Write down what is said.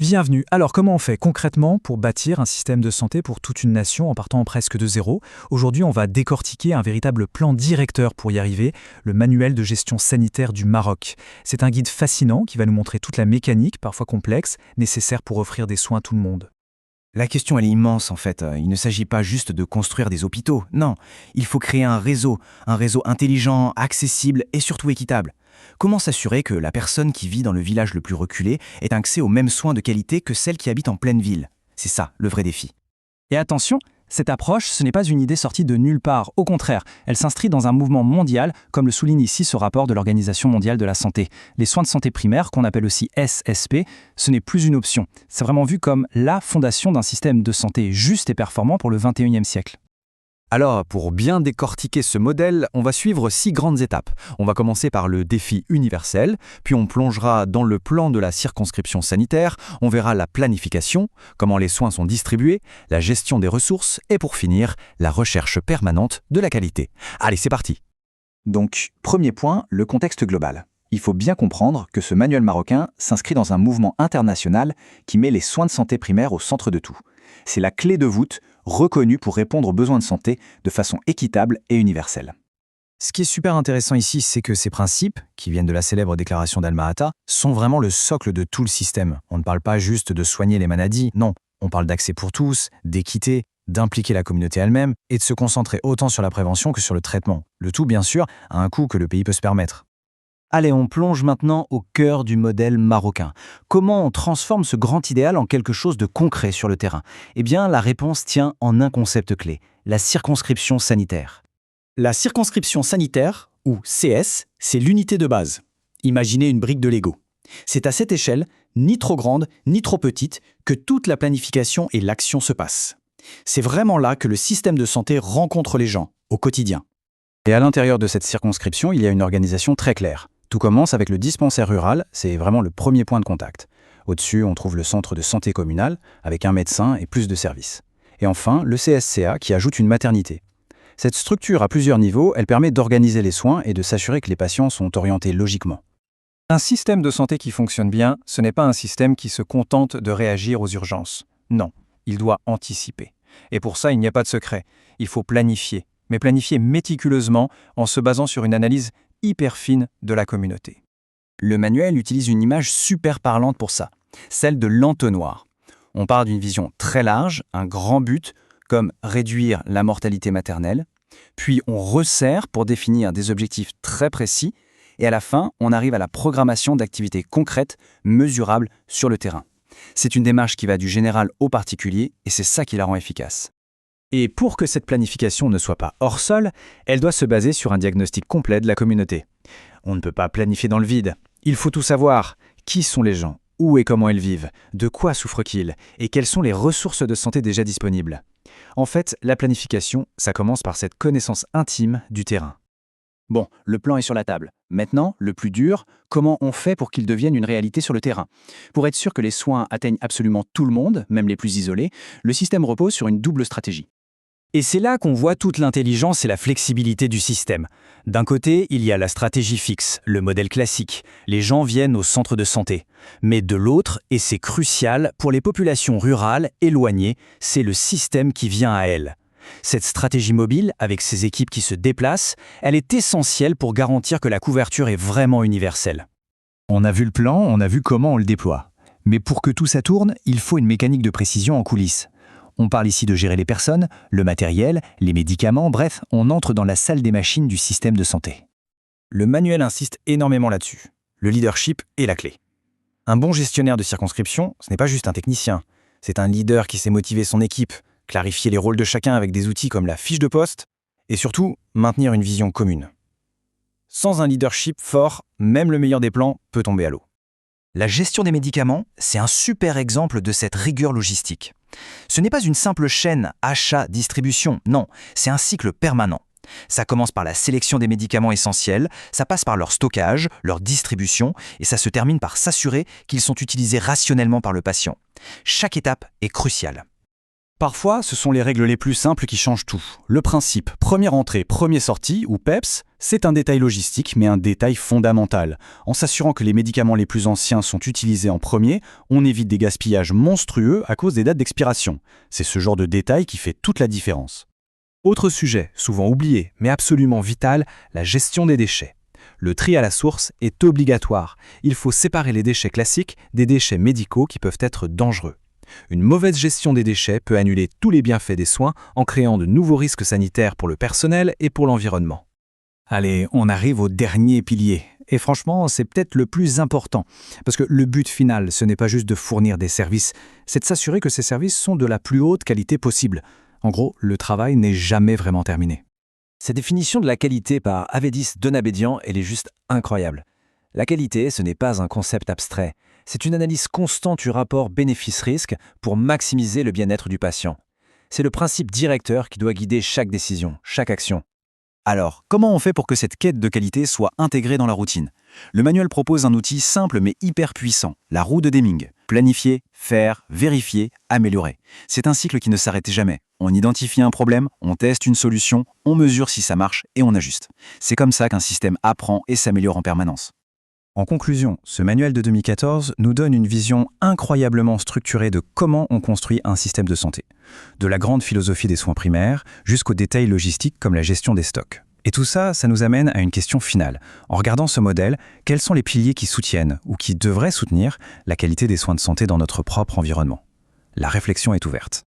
Bienvenue. Alors, comment on fait concrètement pour bâtir un système de santé pour toute une nation en partant presque de zéro? Aujourd'hui, on va décortiquer un véritable plan directeur pour y arriver, le manuel de gestion sanitaire du Maroc. C'est un guide fascinant qui va nous montrer toute la mécanique, parfois complexe, nécessaire pour offrir des soins à tout le monde. La question, elle est immense en fait. Il ne s'agit pas juste de construire des hôpitaux. Non, il faut créer un réseau intelligent, accessible et surtout équitable. Comment s'assurer que la personne qui vit dans le village le plus reculé ait accès aux mêmes soins de qualité que celle qui habite en pleine ville? C'est ça, le vrai défi. Et attention, cette approche, ce n'est pas une idée sortie de nulle part. Au contraire, elle s'inscrit dans un mouvement mondial, comme le souligne ici ce rapport de l'Organisation mondiale de la santé. Les soins de santé primaires, qu'on appelle aussi SSP, ce n'est plus une option. C'est vraiment vu comme la fondation d'un système de santé juste et performant pour le 21e siècle. Alors, pour bien décortiquer ce modèle, on va suivre 6 grandes étapes. On va commencer par le défi universel, puis on plongera dans le plan de la circonscription sanitaire, on verra la planification, comment les soins sont distribués, la gestion des ressources, et pour finir, la recherche permanente de la qualité. Allez, c'est parti! Donc, premier point, le contexte global. Il faut bien comprendre que ce manuel marocain s'inscrit dans un mouvement international qui met les soins de santé primaires au centre de tout. C'est la clé de voûte reconnue pour répondre aux besoins de santé de façon équitable et universelle. Ce qui est super intéressant ici, c'est que ces principes, qui viennent de la célèbre déclaration d'Alma-Ata, sont vraiment le socle de tout le système. On ne parle pas juste de soigner les maladies, non, on parle d'accès pour tous, d'équité, d'impliquer la communauté elle-même et de se concentrer autant sur la prévention que sur le traitement. Le tout, bien sûr, à un coût que le pays peut se permettre. Allez, on plonge maintenant au cœur du modèle marocain. Comment on transforme ce grand idéal en quelque chose de concret sur le terrain? Eh bien, la réponse tient en un concept clé, la circonscription sanitaire. La circonscription sanitaire, ou CS, c'est l'unité de base. Imaginez une brique de Lego. C'est à cette échelle, ni trop grande, ni trop petite, que toute la planification et l'action se passent. C'est vraiment là que le système de santé rencontre les gens, au quotidien. Et à l'intérieur de cette circonscription, il y a une organisation très claire. Tout commence avec le dispensaire rural, c'est vraiment le premier point de contact. Au-dessus, on trouve le centre de santé communal, avec un médecin et plus de services. Et enfin, le CSCA qui ajoute une maternité. Cette structure à plusieurs niveaux, elle permet d'organiser les soins et de s'assurer que les patients sont orientés logiquement. Un système de santé qui fonctionne bien, ce n'est pas un système qui se contente de réagir aux urgences. Non, il doit anticiper. Et pour ça, il n'y a pas de secret. Il faut planifier, mais planifier méticuleusement en se basant sur une analyse hyper fine de la communauté. Le manuel utilise une image super parlante pour ça, celle de l'entonnoir. On part d'une vision très large, un grand but, comme réduire la mortalité maternelle, puis on resserre pour définir des objectifs très précis, et à la fin, on arrive à la programmation d'activités concrètes, mesurables sur le terrain. C'est une démarche qui va du général au particulier, et c'est ça qui la rend efficace. Et pour que cette planification ne soit pas hors sol, elle doit se baser sur un diagnostic complet de la communauté. On ne peut pas planifier dans le vide. Il faut tout savoir. Qui sont les gens? Où et comment ils vivent? De quoi souffrent-ils? Et quelles sont les ressources de santé déjà disponibles? En fait, la planification, ça commence par cette connaissance intime du terrain. Bon, le plan est sur la table. Maintenant, le plus dur, comment on fait pour qu'il devienne une réalité sur le terrain? Pour être sûr que les soins atteignent absolument tout le monde, même les plus isolés, le système repose sur une double stratégie. Et c'est là qu'on voit toute l'intelligence et la flexibilité du système. D'un côté, il y a la stratégie fixe, le modèle classique. Les gens viennent au centre de santé. Mais de l'autre, et c'est crucial, pour les populations rurales, éloignées, c'est le système qui vient à elles. Cette stratégie mobile, avec ses équipes qui se déplacent, elle est essentielle pour garantir que la couverture est vraiment universelle. On a vu le plan, on a vu comment on le déploie. Mais pour que tout ça tourne, il faut une mécanique de précision en coulisses. On parle ici de gérer les personnes, le matériel, les médicaments, bref, on entre dans la salle des machines du système de santé. Le manuel insiste énormément là-dessus. Le leadership est la clé. Un bon gestionnaire de circonscription, ce n'est pas juste un technicien. C'est un leader qui sait motiver son équipe, clarifier les rôles de chacun avec des outils comme la fiche de poste, et surtout, maintenir une vision commune. Sans un leadership fort, même le meilleur des plans peut tomber à l'eau. La gestion des médicaments, c'est un super exemple de cette rigueur logistique. Ce n'est pas une simple chaîne achat-distribution, non, c'est un cycle permanent. Ça commence par la sélection des médicaments essentiels, ça passe par leur stockage, leur distribution, et ça se termine par s'assurer qu'ils sont utilisés rationnellement par le patient. Chaque étape est cruciale. Parfois, ce sont les règles les plus simples qui changent tout. Le principe première entrée, première sortie, ou PEPS, C'est un détail logistique, mais un détail fondamental. En s'assurant que les médicaments les plus anciens sont utilisés en premier, on évite des gaspillages monstrueux à cause des dates d'expiration. C'est ce genre de détail qui fait toute la différence. Autre sujet, souvent oublié, mais absolument vital, la gestion des déchets. Le tri à la source est obligatoire. Il faut séparer les déchets classiques des déchets médicaux qui peuvent être dangereux. Une mauvaise gestion des déchets peut annuler tous les bienfaits des soins en créant de nouveaux risques sanitaires pour le personnel et pour l'environnement. Allez, on arrive au dernier pilier. Et franchement, c'est peut-être le plus important. Parce que le but final, ce n'est pas juste de fournir des services, c'est de s'assurer que ces services sont de la plus haute qualité possible. En gros, le travail n'est jamais vraiment terminé. Cette définition de la qualité par Avedis Donabédian, elle est juste incroyable. La qualité, ce n'est pas un concept abstrait. C'est une analyse constante du rapport bénéfice-risque pour maximiser le bien-être du patient. C'est le principe directeur qui doit guider chaque décision, chaque action. Alors, comment on fait pour que cette quête de qualité soit intégrée dans la routine? Le manuel propose un outil simple mais hyper puissant, la roue de Deming. Planifier, faire, vérifier, améliorer. C'est un cycle qui ne s'arrête jamais. On identifie un problème, on teste une solution, on mesure si ça marche et on ajuste. C'est comme ça qu'un système apprend et s'améliore en permanence. En conclusion, ce manuel de 2014 nous donne une vision incroyablement structurée de comment on construit un système de santé. De la grande philosophie des soins primaires jusqu'aux détails logistiques comme la gestion des stocks. Et tout ça, ça nous amène à une question finale. En regardant ce modèle, quels sont les piliers qui soutiennent ou qui devraient soutenir la qualité des soins de santé dans notre propre environnement? La réflexion est ouverte.